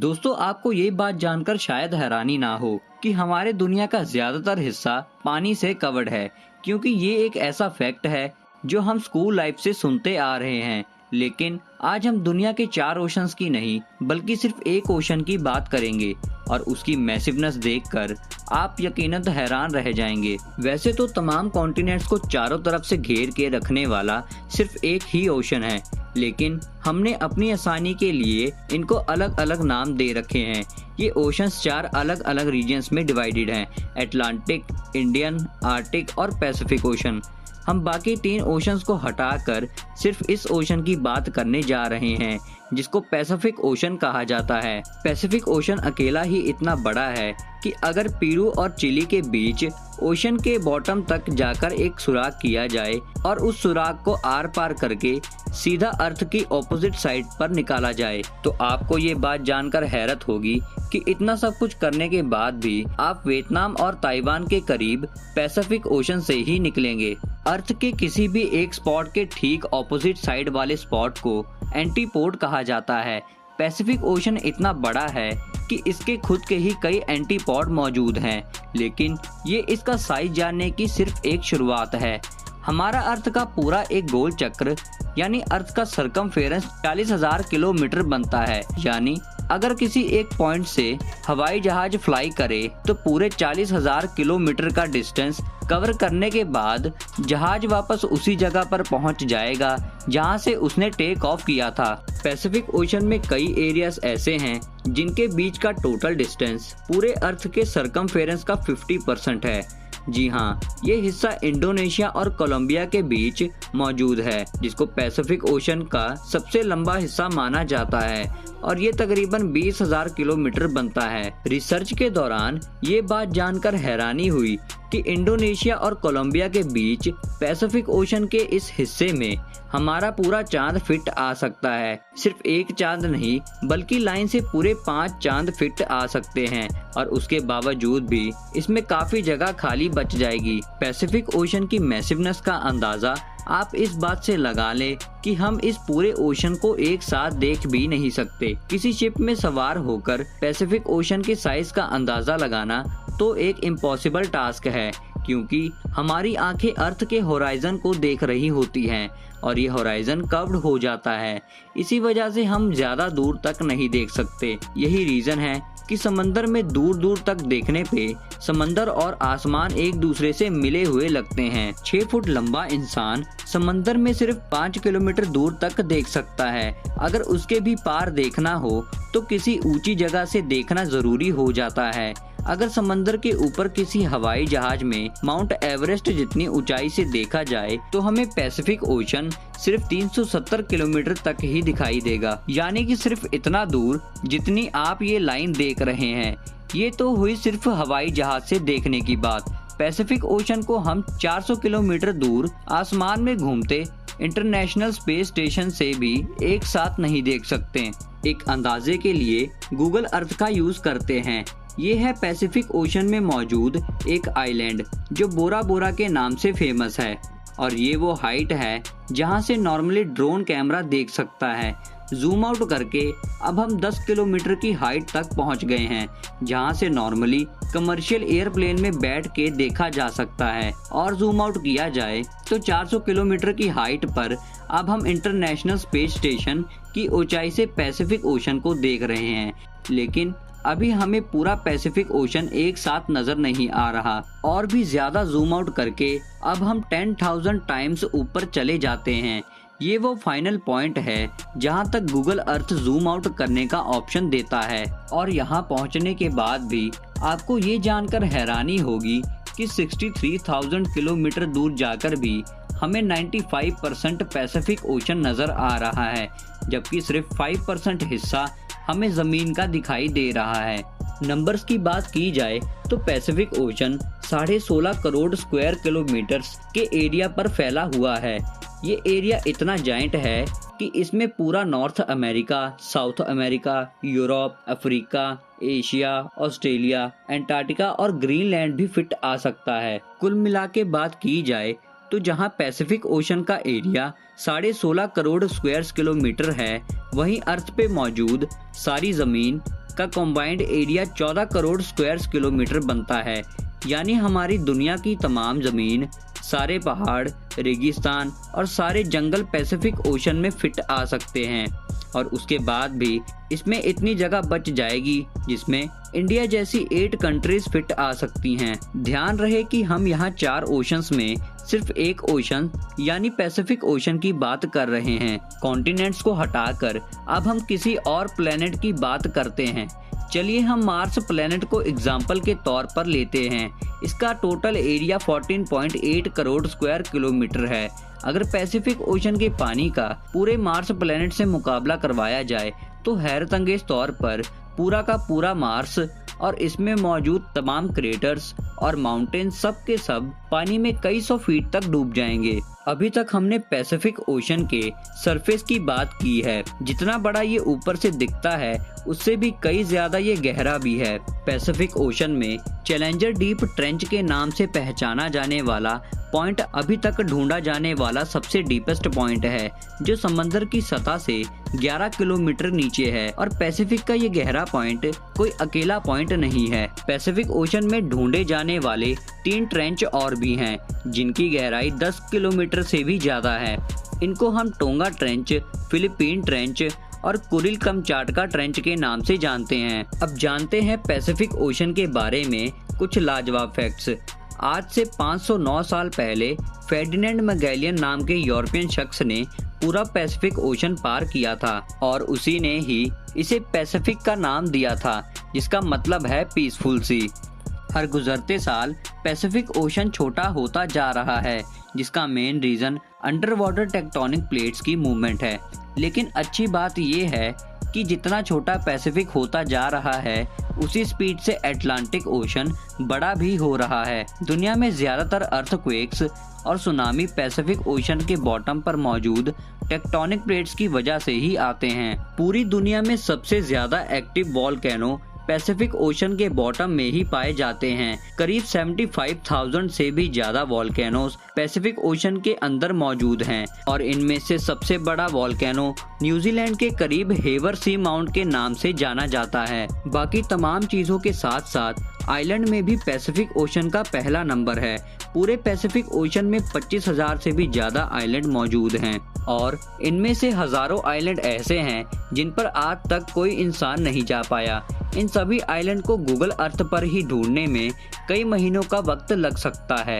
दोस्तों, आपको ये बात जानकर शायद हैरानी ना हो कि हमारे दुनिया का ज्यादातर हिस्सा पानी से कवर्ड है, क्योंकि ये एक ऐसा फैक्ट है जो हम स्कूल लाइफ से सुनते आ रहे हैं। लेकिन आज हम दुनिया के 4 ओशंस की नहीं बल्कि सिर्फ एक ओशन की बात करेंगे और उसकी मैसिवनेस देखकर आप यकीनन हैरान रह जाएंगे। वैसे तो तमाम कॉन्टिनेंट्स को चारों तरफ से घेर के रखने वाला सिर्फ एक ही ओशन है, लेकिन हमने अपनी आसानी के लिए इनको अलग अलग नाम दे रखे हैं। ये ओशंस 4 अलग अलग रीजन्स में डिवाइडेड हैं: अटलांटिक, इंडियन, आर्टिक और पैसिफिक ओशन। हम बाकी 3 ओशंस को हटाकर सिर्फ इस ओशन की बात करने जा रहे हैं जिसको पैसिफिक ओशन कहा जाता है। पैसिफिक ओशन अकेला ही इतना बड़ा है कि अगर पेरू और चिली के बीच ओशन के बॉटम तक जाकर एक सुराख किया जाए और उस सुराख को आर पार करके सीधा अर्थ की ऑपोजिट साइड पर निकाला जाए, तो आपको ये बात जानकर हैरत होगी कि इतना सब कुछ करने के बाद भी आप वियतनाम और ताइवान के करीब पैसिफिक ओशन से ही निकलेंगे। अर्थ के किसी भी एक स्पॉट के ठीक ऑपोजिट साइड वाले स्पॉट को एंटीपोड कहा जाता है। पैसिफिक ओशन इतना बड़ा है कि इसके खुद के ही कई एंटीपोड मौजूद हैं, लेकिन ये इसका साइज जानने की सिर्फ एक शुरुआत है। हमारा अर्थ का पूरा एक गोल चक्र यानी अर्थ का सरकमफेरेंस 40,000 किलोमीटर बनता है। यानी अगर किसी एक पॉइंट से हवाई जहाज फ्लाई करे तो पूरे 40,000 किलोमीटर का डिस्टेंस कवर करने के बाद जहाज वापस उसी जगह पर पहुंच जाएगा जहां से उसने टेक ऑफ किया था। पैसिफिक ओशन में कई एरियाज ऐसे हैं जिनके बीच का टोटल डिस्टेंस पूरे अर्थ के सरकमफेरेंस का 50% है। जी हाँ, ये हिस्सा इंडोनेशिया और कोलंबिया के बीच मौजूद है, जिसको पैसिफिक ओशन का सबसे लंबा हिस्सा माना जाता है और ये तकरीबन 20,000 किलोमीटर बनता है। रिसर्च के दौरान ये बात जानकर हैरानी हुई कि इंडोनेशिया और कोलंबिया के बीच पैसिफिक ओशन के इस हिस्से में हमारा पूरा चांद फिट आ सकता है। सिर्फ एक चांद नहीं बल्कि लाइन से पूरे 5 चांद फिट आ सकते हैं और उसके बावजूद भी इसमें काफी जगह खाली बच जाएगी। पैसिफिक ओशन की मैसिवनेस का अंदाजा आप इस बात से लगा लें कि हम इस पूरे ओशन को एक साथ देख भी नहीं सकते। किसी शिप में सवार होकर पैसिफिक ओशन के साइज का अंदाजा लगाना तो एक इम्पॉसिबल टास्क है, क्योंकि हमारी आंखें अर्थ के होराइजन को देख रही होती हैं और ये होराइजन कर्व्ड हो जाता है। इसी वजह से हम ज्यादा दूर तक नहीं देख सकते। यही रीजन है कि समंदर में दूर दूर तक देखने पे समंदर और आसमान एक दूसरे से मिले हुए लगते हैं। 6 फुट लंबा इंसान समंदर में सिर्फ 5 किलोमीटर दूर तक देख सकता है। अगर उसके भी पार देखना हो तो किसी ऊंची जगह से देखना जरूरी हो जाता है। अगर समंदर के ऊपर किसी हवाई जहाज में माउंट एवरेस्ट जितनी ऊंचाई से देखा जाए तो हमें पैसिफिक ओशन सिर्फ 370 किलोमीटर तक ही दिखाई देगा, यानी कि सिर्फ इतना दूर जितनी आप ये लाइन देख रहे हैं। ये तो हुई सिर्फ हवाई जहाज से देखने की बात। पैसिफिक ओशन को हम 400 किलोमीटर दूर आसमान में घूमते इंटरनेशनल स्पेस स्टेशन से भी एक साथ नहीं देख सकते। एक अंदाजे के लिए गूगल अर्थ का यूज करते हैं। ये है पैसिफिक ओशन में मौजूद एक आइलैंड जो बोरा बोरा के नाम से फेमस है और ये वो हाइट है जहां से नॉर्मली ड्रोन कैमरा देख सकता है। जूम आउट करके अब हम 10 किलोमीटर की हाइट तक पहुंच गए हैं जहां से नॉर्मली कमर्शियल एयरप्लेन में बैठ के देखा जा सकता है। और जूम आउट किया जाए तो 400 किलोमीटर की हाइट पर अब हम इंटरनेशनल स्पेस स्टेशन की ऊंचाई से पैसिफिक ओशन को देख रहे हैं। लेकिन अभी हमें पूरा पैसिफिक ओशन एक साथ नजर नहीं आ रहा। और भी ज्यादा जूम आउट करके अब हम 10,000 टाइम्स ऊपर चले जाते हैं। ये वो फाइनल पॉइंट है जहां तक गूगल अर्थ जूम आउट करने का ऑप्शन देता है। और यहां पहुंचने के बाद भी आपको ये जानकर हैरानी होगी कि 63,000 किलोमीटर दूर जाकर भी हमें 95% पैसिफिक ओशन नजर आ रहा है, जबकि सिर्फ 5% हिस्सा हमें जमीन का दिखाई दे रहा है। नंबर्स की बात की जाए तो Pacific ocean 16.5 crore square kilometres के एरिया पर फैला हुआ है। ये एरिया इतना जाइंट है कि इसमें पूरा north America, south America, Europe, Africa, Asia, Australia, Antarctica और ग्रीनलैंड भी फिट आ सकता है। कुल मिला के बात की जाए तो जहां पैसिफिक ओशन का एरिया 16.5 करोड़ स्क्वायर किलोमीटर है, वहीं अर्थ पे मौजूद सारी जमीन का combined area 14 crore square kilometre बनता है। यानी हमारी दुनिया की तमाम जमीन, सारे पहाड़, रेगिस्तान और सारे जंगल पैसिफिक ओशन में फिट आ सकते हैं। और उसके बाद भी इसमें इतनी जगह बच जाएगी जिसमें इंडिया जैसी 8 कंट्रीज फिट आ सकती हैं। ध्यान रहे कि हम यहाँ 4 ओशंस में सिर्फ एक ओशन यानी पैसिफिक ओशन की बात कर रहे हैं। कॉन्टिनेंट्स को हटाकर अब हम किसी और प्लेनेट की बात करते हैं। चलिए हम मार्स प्लेनेट को एग्जाम्पल के तौर पर लेते हैं। इसका total area 14.8 crore square kilometre है। अगर पैसिफिक ओशन के पानी का पूरे मार्स प्लेनेट से मुकाबला करवाया जाए तो हैरतअंगेज तौर पर पूरा का पूरा मार्स और इसमें मौजूद तमाम क्रेटर्स और माउंटेन सब के सब पानी में कई सौ फीट तक डूब जाएंगे। अभी तक हमने पैसिफिक ओशन के सरफेस की बात की है। जितना बड़ा ये ऊपर से दिखता है उससे भी कई ज्यादा ये गहरा भी है। पैसिफिक ओशन में चैलेंजर डीप ट्रेंच के नाम से पहचाना जाने वाला पॉइंट अभी तक ढूंढा जाने वाला सबसे डीपेस्ट पॉइंट है, जो समंदर की सतह से 11 किलोमीटर नीचे है। और पैसिफिक का ये गहरा पॉइंट कोई अकेला पॉइंट नहीं है। पैसिफिक ओशन में ढूंढे जाने वाले 3 ट्रेंच और भी हैं, जिनकी गहराई 10 किलोमीटर से भी ज्यादा है। इनको हम टोंगा ट्रेंच, फिलीपीन ट्रेंच और कुरिल कमचाटका ट्रेंच के नाम से जानते हैं। अब जानते हैं पैसिफिक ओशन के बारे में कुछ लाजवाब फैक्ट्स। आज से 509 साल पहले फेर्डिनेंड मैगेलियन नाम के यूरोपियन शख्स ने पूरा पैसिफिक ओशन पार किया था और उसी ने ही इसे पैसिफिक का नाम दिया था, जिसका मतलब है पीसफुल सी। हर गुजरते साल पैसिफिक ओशन छोटा होता जा रहा है, जिसका main reason under water tectonic plates की मूवमेंट है। लेकिन अच्छी बात यह है कि जितना छोटा पैसिफिक होता जा रहा है उसी स्पीड से अटलांटिक ओशन बड़ा भी हो रहा है। दुनिया में ज्यादातर अर्थक्वेक्स और सुनामी पैसिफिक ओशन के बॉटम पर मौजूद टेक्टोनिक प्लेट्स की वजह से ही आते हैं। पूरी दुनिया में सबसे ज्यादा एक्टिव वोल्केनो पैसिफिक ओशन के बॉटम में ही पाए जाते हैं। करीब 75,000 से भी ज्यादा वोल्केनोस पैसिफिक ओशन के अंदर मौजूद हैं और इनमें से सबसे बड़ा वोल्केनो न्यूजीलैंड के करीब हेवर सी माउंट के नाम से जाना जाता है। बाकी तमाम चीजों के साथ साथ आइलैंड में भी पैसिफिक ओशन का पहला नंबर है। पूरे पैसिफिक ओशन में 25,000 से भी ज्यादा आइलैंड मौजूद हैं और इनमें से हजारों आइलैंड ऐसे हैं जिन पर आज तक कोई इंसान नहीं जा पाया। इन सभी आइलैंड को गूगल अर्थ पर ही ढूंढने में कई महीनों का वक्त लग सकता है।